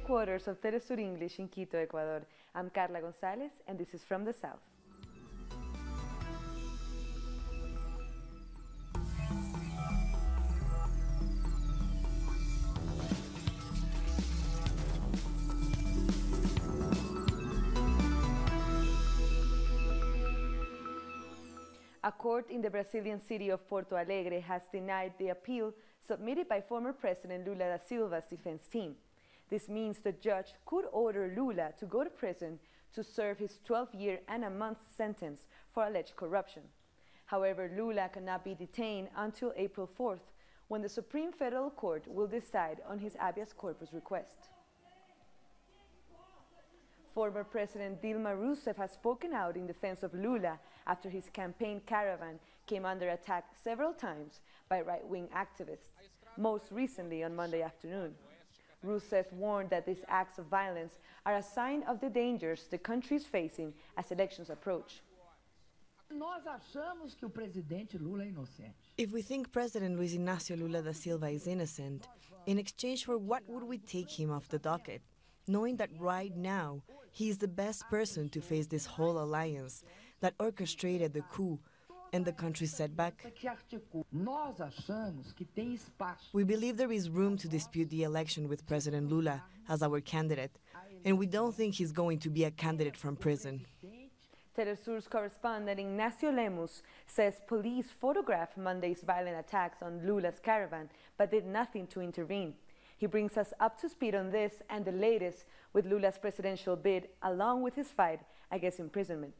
headquarters of teleSUR English in Quito, Ecuador. I'm Carla Gonzalez, and this is From the South. A court in the Brazilian city of Porto Alegre has denied the appeal submitted by former President Lula da Silva's defense team. This means the judge could order Lula to go to prison to serve his 12-year and a month sentence for alleged corruption. However, Lula cannot be detained until April 4th, when the Supreme Federal Court will decide on his habeas corpus request. Former President Dilma Rousseff has spoken out in defense of Lula after his campaign caravan came under attack several times by right-wing activists, most recently on Monday afternoon. Rousseff warned that these acts of violence are a sign of the dangers the country is facing as elections approach. If we think President Luis Inácio Lula da Silva is innocent, in exchange for what would we take him off the docket, knowing that right now he is the best person to face this whole alliance that orchestrated the coup and the country's setback? We believe there is room to dispute the election with President Lula as our candidate, and we don't think he's going to be a candidate from prison. teleSUR's correspondent Ignacio Lemus says police photographed Monday's violent attacks on Lula's caravan, but did nothing to intervene. He brings us up to speed on this and the latest with Lula's presidential bid, along with his fight against imprisonment.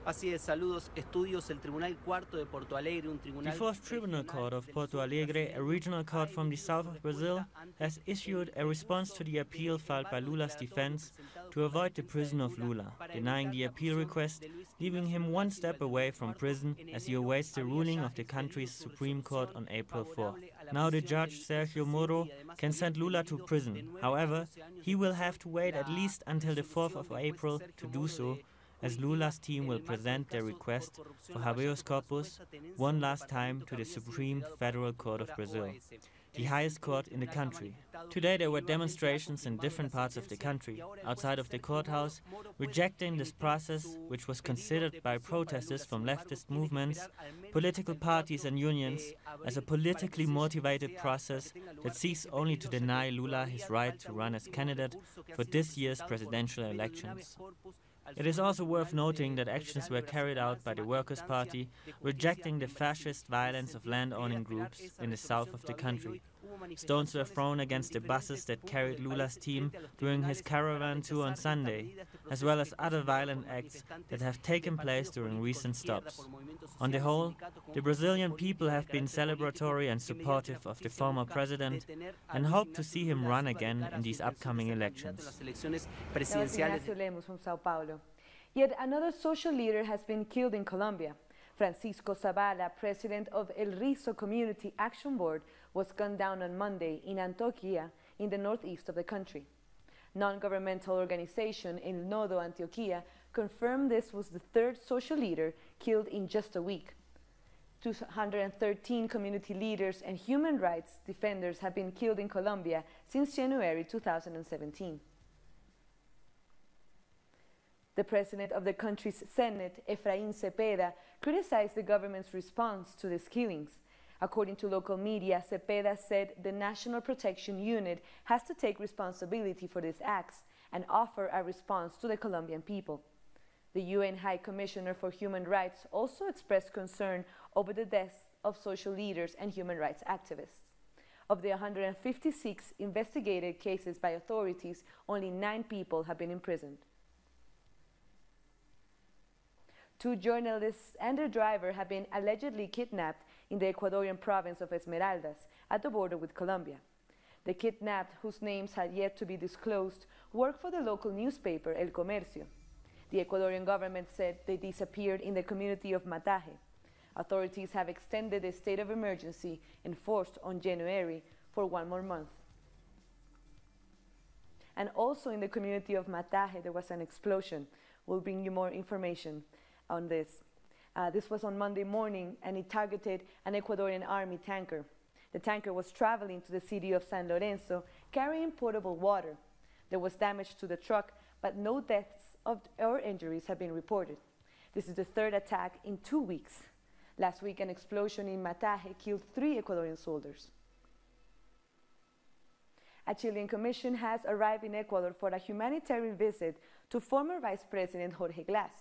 Así es, saludos, estudios, el Tribunal Cuarto de Porto Alegre, un tribunal... The Fourth Tribunal Court of Porto Alegre, a regional court from the south of Brazil, has issued a response to the appeal filed by Lula's defense to avoid the prison of Lula, denying the appeal request, leaving him one step away from prison as he awaits the ruling of the country's Supreme Court on April 4. Now the judge, Sergio Moro, can send Lula to prison. However, he will have to wait at least until the 4th of April to do so, as Lula's team will present their request for habeas corpus one last time to the Supreme Federal Court of Brazil, the highest court in the country. Today there were demonstrations in different parts of the country, outside of the courthouse, rejecting this process, which was considered by protesters from leftist movements, political parties and unions as a politically motivated process that seeks only to deny Lula his right to run as candidate for this year's presidential elections. It is also worth noting that actions were carried out by the Workers' Party, rejecting the fascist violence of land-owning groups in the south of the country. Stones were thrown against the buses that carried Lula's team during his caravan tour on Sunday, as well as other violent acts that have taken place during recent stops. On the whole, the Brazilian people have been celebratory and supportive of the former president and hope to see him run again in these upcoming elections. Ignacio Lemus from Sao Paulo. Yet another social leader has been killed in Colombia. Francisco Zavala, president of El Rizo Community Action Board, was gunned down on Monday in Antioquia, in the northeast of the country. Non-governmental organization El Nodo Antioquia confirmed this was the third social leader killed in just a week. 213 community leaders and human rights defenders have been killed in Colombia since January 2017. The president of the country's Senate, Efraín Cepeda, criticized the government's response to these killings. According to local media, Cepeda said the National Protection Unit has to take responsibility for these acts and offer a response to the Colombian people. The UN High Commissioner for Human Rights also expressed concern over the deaths of social leaders and human rights activists. Of the 156 investigated cases by authorities, only 9 people have been imprisoned. 2 journalists and their driver have been allegedly kidnapped in the Ecuadorian province of Esmeraldas at the border with Colombia. The kidnapped, whose names had yet to be disclosed, work for the local newspaper El Comercio. The Ecuadorian government said they disappeared in the community of Mataje. Authorities have extended the state of emergency enforced on January for 1 more month. And also in the community of Mataje there was an explosion. We'll bring you more information on this. This was on Monday morning, and it targeted an Ecuadorian army tanker. The tanker was traveling to the city of San Lorenzo carrying potable water. There was damage to the truck, but no deaths or injuries have been reported. This is the third attack in 2 weeks. Last week, an explosion in Mataje killed 3 Ecuadorian soldiers. A Chilean commission has arrived in Ecuador for a humanitarian visit to former Vice President Jorge Glass.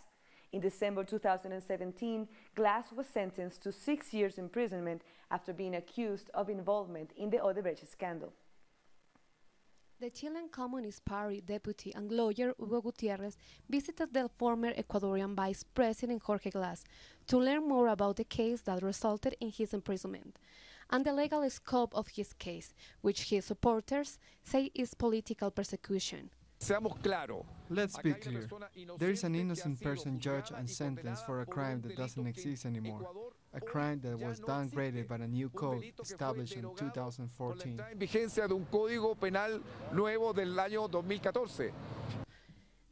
In December 2017, Glass was sentenced to 6 years imprisonment after being accused of involvement in the Odebrecht scandal. The Chilean Communist Party deputy and lawyer Hugo Gutierrez visited the former Ecuadorian Vice President Jorge Glass to learn more about the case that resulted in his imprisonment and the legal scope of his case, which his supporters say is political persecution. Let's be clear. There is an innocent person judged and sentenced for a crime that doesn't exist anymore. A crime that was downgraded by a new code established in 2014.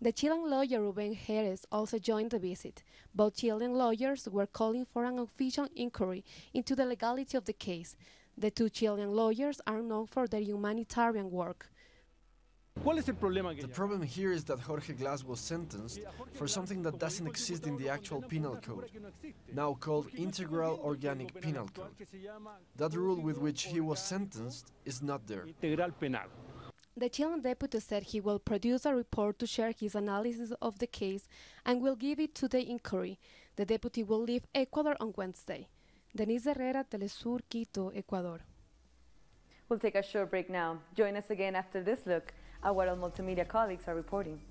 The Chilean lawyer Rubén Jerez also joined the visit. Both Chilean lawyers were calling for an official inquiry into the legality of the case. The 2 Chilean lawyers are known for their humanitarian work. The problem here is that Jorge Glass was sentenced for something that doesn't exist in the actual penal code, now called Integral Organic Penal Code. That rule with which he was sentenced is not there. The Chilean deputy said he will produce a report to share his analysis of the case and will give it to the inquiry. The deputy will leave Ecuador on Wednesday. Denise Herrera, teleSUR, Quito, Ecuador. We'll take a short break now. Join us again after this look. Our World Multimedia colleagues are reporting.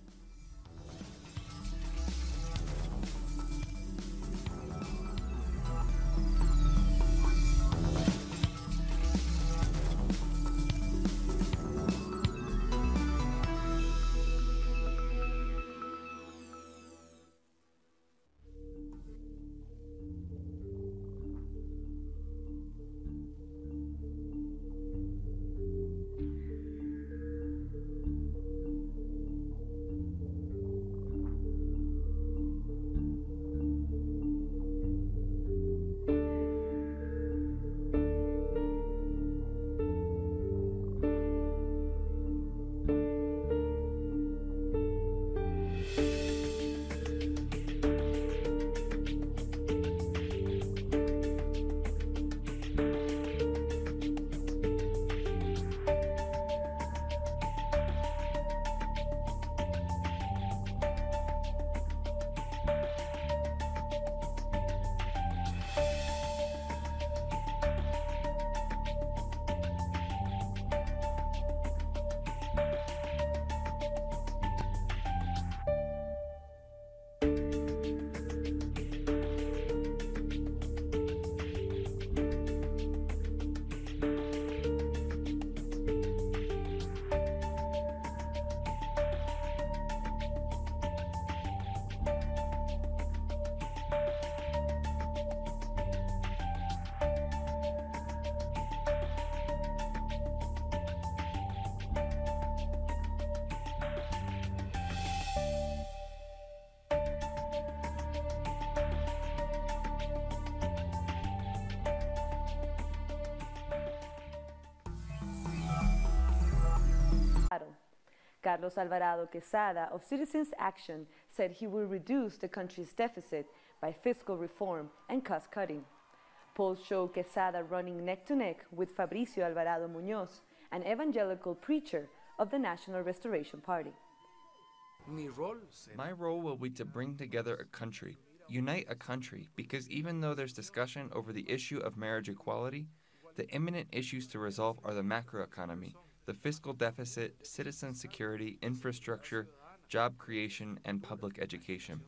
Carlos Alvarado Quesada of Citizens Action said he will reduce the country's deficit by fiscal reform and cost-cutting. Polls show Quesada running neck-to-neck with Fabricio Alvarado Muñoz, an evangelical preacher of the National Restoration Party. My role will be to bring together a country, unite a country, because even though there's discussion over the issue of marriage equality, the imminent issues to resolve are the macroeconomy, the fiscal deficit, citizen security, infrastructure, job creation, and public education.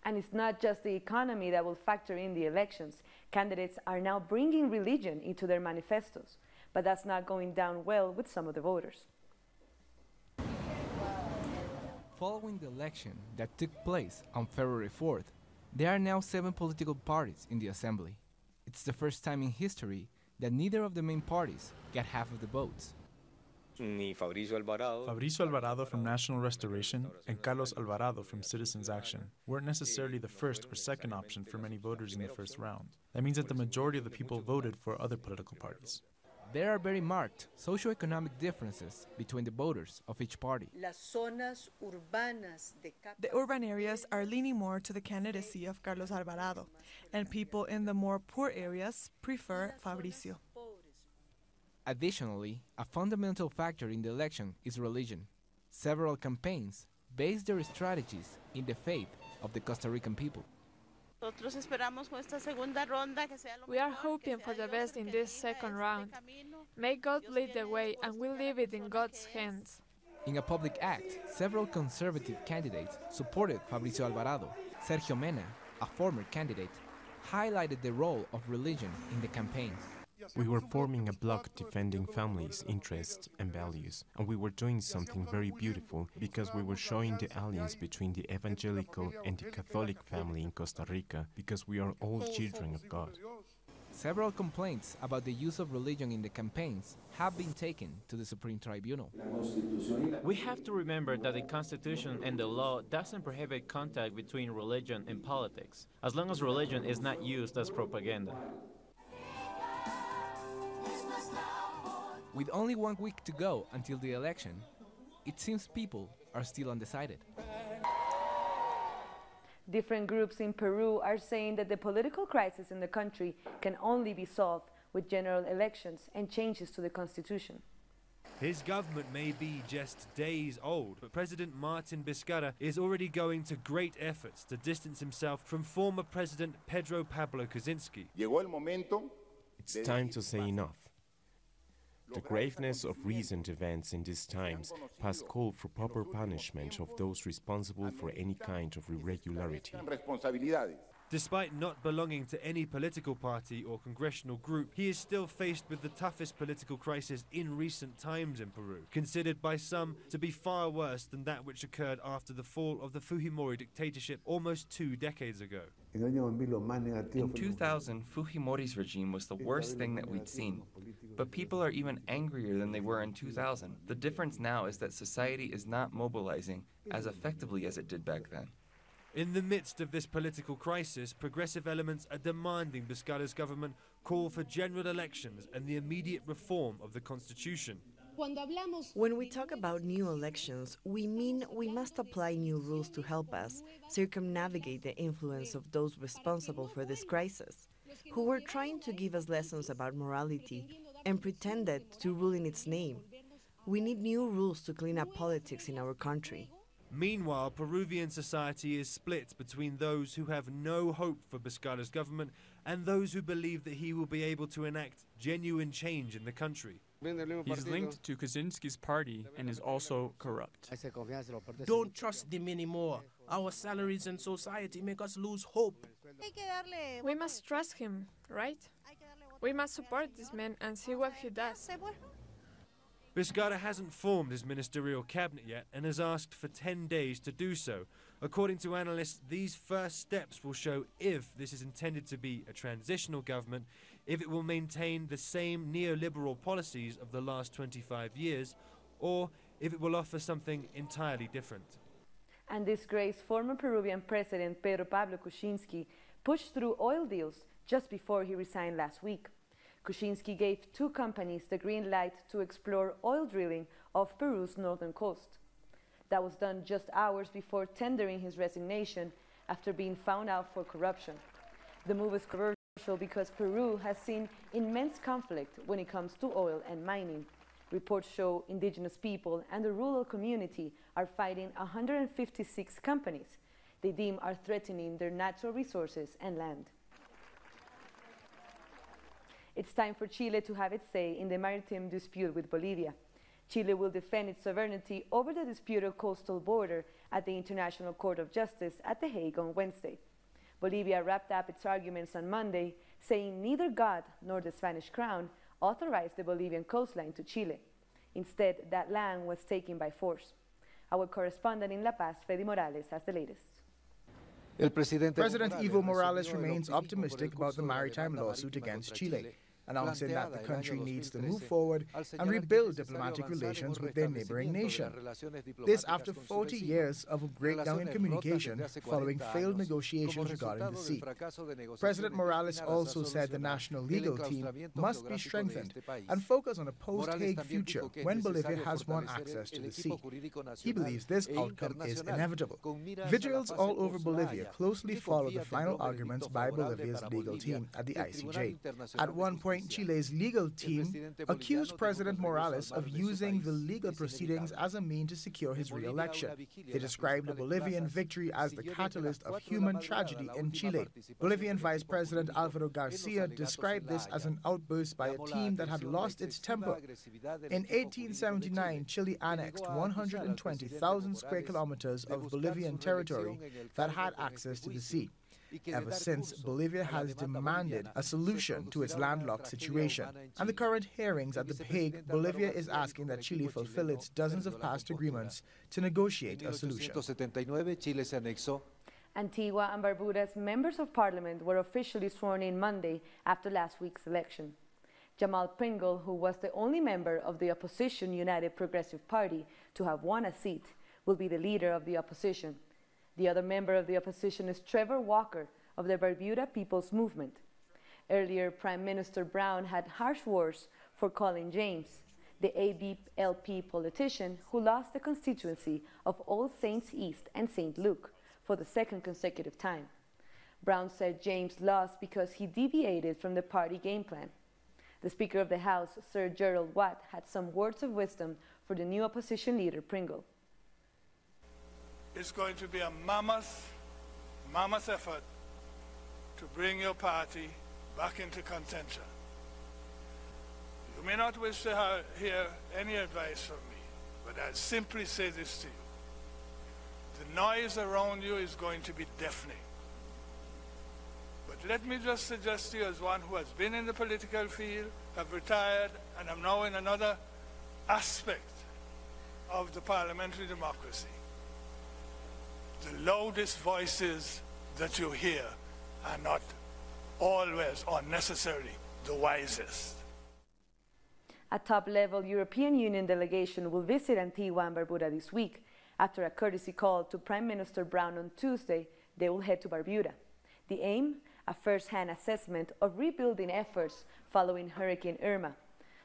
And it's not just the economy that will factor in the elections. Candidates are now bringing religion into their manifestos, but that's not going down well with some of the voters. Following the election that took place on February 4th, there are now 7 political parties in the assembly. It's the first time in history that neither of the main parties got half of the votes. Fabricio Alvarado from National Restoration and Carlos Alvarado from Citizens Action weren't necessarily the first or second option for many voters in the first round. That means that the majority of the people voted for other political parties. There are very marked socioeconomic differences between the voters of each party. The urban areas are leaning more to the candidacy of Carlos Alvarado, and people in the more poor areas prefer Fabricio. Additionally, a fundamental factor in the election is religion. Several campaigns base their strategies in the faith of the Costa Rican people. We are hoping for the best in this second round. May God lead the way, and we leave it in God's hands. In a public act, several conservative candidates supported Fabricio Alvarado. Sergio Mena, a former candidate, highlighted the role of religion in the campaign. We were forming a bloc defending families' interests and values, and we were doing something very beautiful because we were showing the alliance between the evangelical and the Catholic family in Costa Rica, because we are all children of God. Several complaints about the use of religion in the campaigns have been taken to the Supreme Tribunal. We have to remember that the Constitution and the law doesn't prohibit contact between religion and politics, as long as religion is not used as propaganda. With only 1 week to go until the election, it seems people are still undecided. Different groups in Peru are saying that the political crisis in the country can only be solved with general elections and changes to the constitution. His government may be just days old, but President Martin Vizcarra is already going to great efforts to distance himself from former President Pedro Pablo Kuczynski. It's time to say enough. The graveness of recent events in these times has called for proper punishment of those responsible for any kind of irregularity. Despite not belonging to any political party or congressional group, he is still faced with the toughest political crisis in recent times in Peru, considered by some to be far worse than that which occurred after the fall of the Fujimori dictatorship almost 2 decades ago. In 2000, Fujimori's regime was the worst thing that we'd seen. But people are even angrier than they were in 2000. The difference now is that society is not mobilizing as effectively as it did back then. In the midst of this political crisis, progressive elements are demanding Vizcarra's government call for general elections and the immediate reform of the constitution. When we talk about new elections, we mean we must apply new rules to help us circumnavigate the influence of those responsible for this crisis, who were trying to give us lessons about morality and pretended to rule in its name. We need new rules to clean up politics in our country. Meanwhile, Peruvian society is split between those who have no hope for Vizcarra's government and those who believe that he will be able to enact genuine change in the country. He's linked to Kuczynski's party and is also corrupt. Don't trust them anymore. Our salaries and society make us lose hope. We must trust him, right? We must support this man and see what he does. Vizcarra hasn't formed his ministerial cabinet yet and has asked for 10 days to do so. According to analysts, these first steps will show if this is intended to be a transitional government, if it will maintain the same neoliberal policies of the last 25 years, or if it will offer something entirely different. And disgraced former Peruvian President Pedro Pablo Kuczynski pushed through oil deals just before he resigned last week. Kuczynski gave 2 companies the green light to explore oil drilling off Peru's northern coast. That was done just hours before tendering his resignation after being found out for corruption. The move is controversial because Peru has seen immense conflict when it comes to oil and mining. Reports show indigenous people and the rural community are fighting 156 companies they deem are threatening their natural resources and land. It's time for Chile to have its say in the maritime dispute with Bolivia. Chile will defend its sovereignty over the disputed coastal border at the International Court of Justice at The Hague on Wednesday. Bolivia wrapped up its arguments on Monday, saying neither God nor the Spanish crown authorized the Bolivian coastline to Chile. Instead, that land was taken by force. Our correspondent in La Paz, Freddy Morales, has the latest. President Evo Morales remains optimistic about the maritime lawsuit against Chile. announcing that the country needs to move forward and rebuild diplomatic relations with their neighboring nation. This after 40 years of a breakdown in communication following failed negotiations regarding the sea. President Morales also said the national legal team must be strengthened and focus on a post-Hague future when Bolivia has won access to the sea. He believes this outcome is inevitable. Vigils all over Bolivia closely follow the final arguments by Bolivia's legal team at the ICJ. At one point, Chile's legal team accused President Morales of using the legal proceedings as a means to secure his re-election. They described the Bolivian victory as the catalyst of human tragedy in Chile. Bolivian Vice President Alvaro Garcia described this as an outburst by a team that had lost its temper. In 1879, Chile annexed 120,000 square kilometers of Bolivian territory that had access to the sea. Ever since, Bolivia has demanded a solution to its landlocked situation. And the current hearings at The Hague, Bolivia is asking that Chile fulfill its dozens of past agreements to negotiate a solution. Antigua and Barbuda's members of parliament were officially sworn in Monday after last week's election. Jamal Pringle, who was the only member of the opposition United Progressive Party to have won a seat, will be the leader of the opposition. The other member of the opposition is Trevor Walker of the Barbuda People's Movement. Earlier, Prime Minister Brown had harsh words for Colin James, the ABLP politician who lost the constituency of All Saints East and St. Luke for the second consecutive time. Brown said James lost because he deviated from the party game plan. The Speaker of the House, Sir Gerald Watt, had some words of wisdom for the new opposition leader, Pringle. It's going to be a mammoth effort to bring your party back into contention. You may not wish to hear any advice from me, but I'll simply say this to you. The noise around you is going to be deafening. But let me just suggest to you, as one who has been in the political field, have retired, and am now in another aspect of the parliamentary democracy. The loudest voices that you hear are not always or necessarily the wisest. A top-level European Union delegation will visit Antigua and Barbuda this week. After a courtesy call to Prime Minister Brown on Tuesday, they will head to Barbuda. The aim? A first-hand assessment of rebuilding efforts following Hurricane Irma.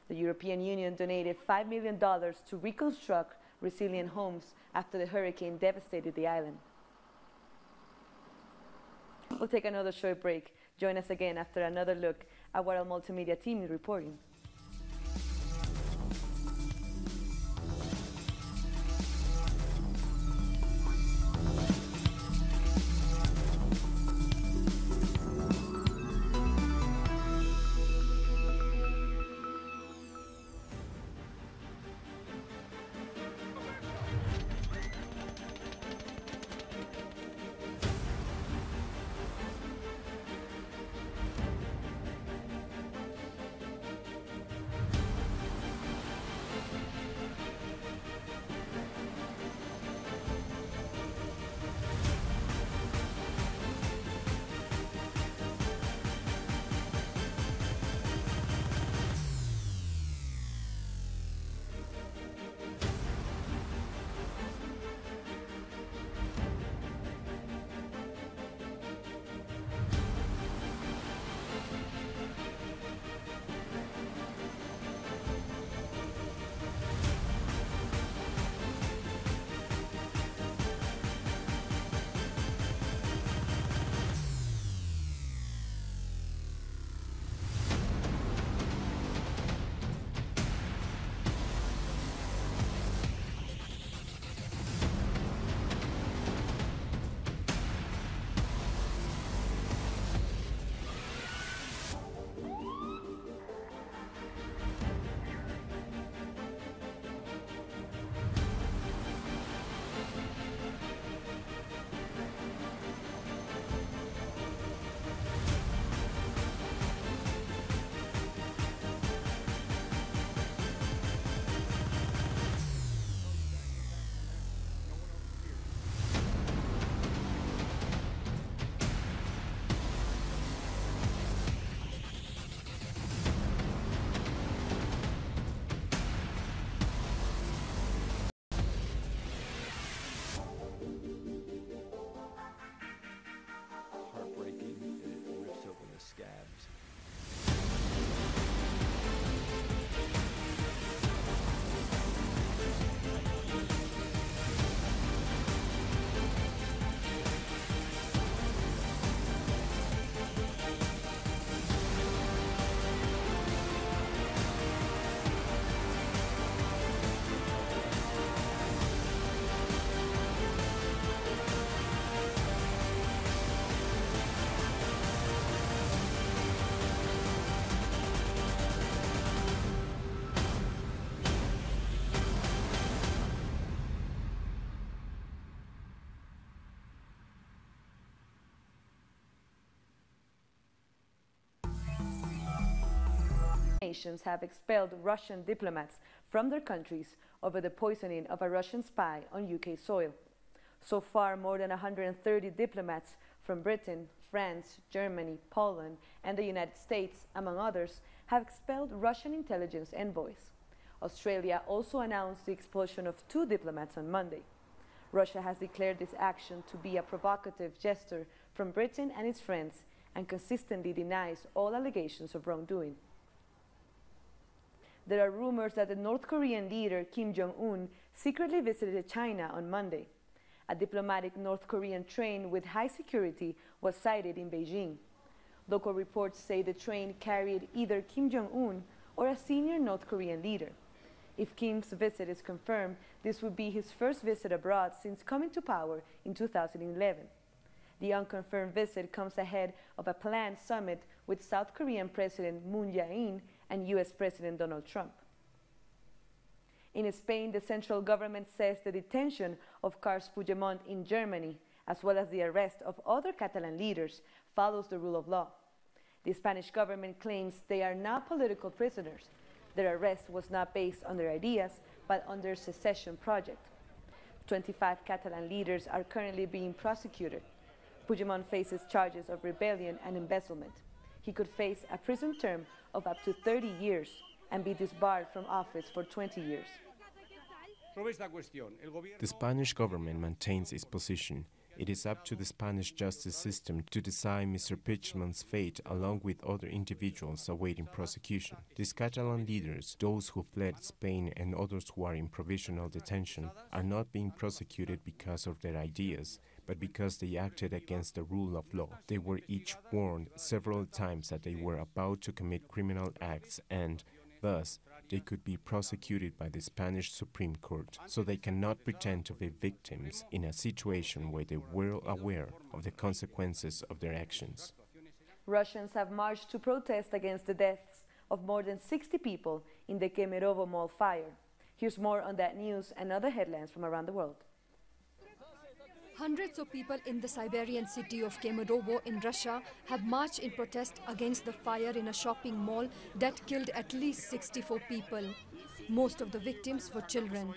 The European Union donated $5 million to reconstruct resilient homes after the hurricane devastated the island. We'll take another short break. Join us again after another look at what our multimedia team is reporting. nations have expelled Russian diplomats from their countries over the poisoning of a Russian spy on UK soil. So far, more than 130 diplomats from Britain, France, Germany, Poland, and the United States, among others, have expelled Russian intelligence envoys. Australia also announced the expulsion of 2 diplomats on Monday. Russia has declared this action to be a provocative gesture from Britain and its friends and consistently denies all allegations of wrongdoing. There are rumors that the North Korean leader Kim Jong-un secretly visited China on Monday. A diplomatic North Korean train with high security was sighted in Beijing. Local reports say the train carried either Kim Jong-un or a senior North Korean leader. If Kim's visit is confirmed, this would be his first visit abroad since coming to power in 2011. The unconfirmed visit comes ahead of a planned summit with South Korean President Moon Jae-in and US President Donald Trump. In Spain, the central government says the detention of Carles Puigdemont in Germany, as well as the arrest of other Catalan leaders, follows the rule of law. The Spanish government claims they are not political prisoners. Their arrest was not based on their ideas, but on their secession project. 25 Catalan leaders are currently being prosecuted. Puigdemont faces charges of rebellion and embezzlement. He could face a prison term of up to 30 years and be disbarred from office for 20 years. The Spanish government maintains its position. It is up to the Spanish justice system to decide Mr. Puigdemont's fate along with other individuals awaiting prosecution. These Catalan leaders, those who fled Spain and others who are in provisional detention, are not being prosecuted because of their ideas, but because they acted against the rule of law. They were each warned several times that they were about to commit criminal acts and, thus, they could be prosecuted by the Spanish Supreme Court, so they cannot pretend to be victims in a situation where they were aware of the consequences of their actions. Russians have marched to protest against the deaths of more than 60 people in the Kemerovo mall fire. Here's more on that news and other headlines from around the world. Hundreds of people in the Siberian city of Kemerovo in Russia have marched in protest against the fire in a shopping mall that killed at least 64 people. Most of the victims were children.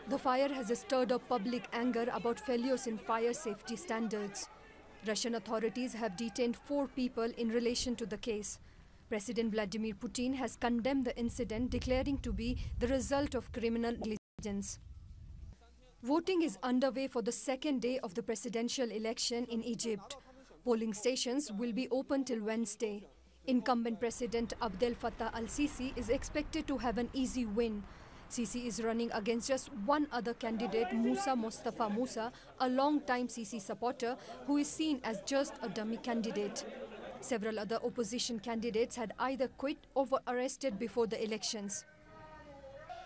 The fire has stirred up public anger about failures in fire safety standards. Russian authorities have detained 4 people in relation to the case. President Vladimir Putin has condemned the incident, declaring to be the result of criminal negligence. Voting is underway for the second day of the presidential election in Egypt. Polling stations will be open till Wednesday. Incumbent President Abdel Fattah al-Sisi is expected to have an easy win. Sisi is running against just one other candidate, Musa Mustafa Musa, a long-time Sisi supporter who is seen as just a dummy candidate. Several other opposition candidates had either quit or were arrested before the elections.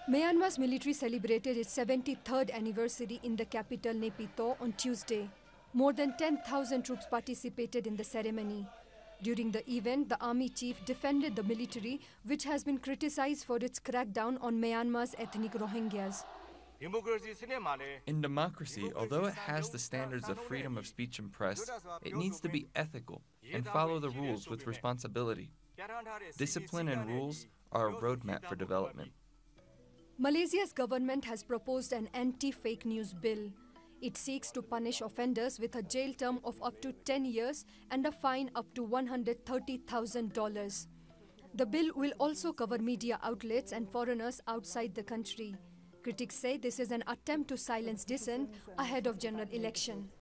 Myanmar's military celebrated its 73rd anniversary in the capital Naypyidaw on Tuesday. More than 10,000 troops participated in the ceremony. During the event, the army chief defended the military, which has been criticized for its crackdown on Myanmar's ethnic Rohingyas. In democracy, although it has the standards of freedom of speech and press, it needs to be ethical and follow the rules with responsibility. Discipline and rules are a roadmap for development. Malaysia's government has proposed an anti-fake news bill. It seeks to punish offenders with a jail term of up to 10 years and a fine up to $130,000. The bill will also cover media outlets and foreigners outside the country. Critics say this is an attempt to silence dissent ahead of general election.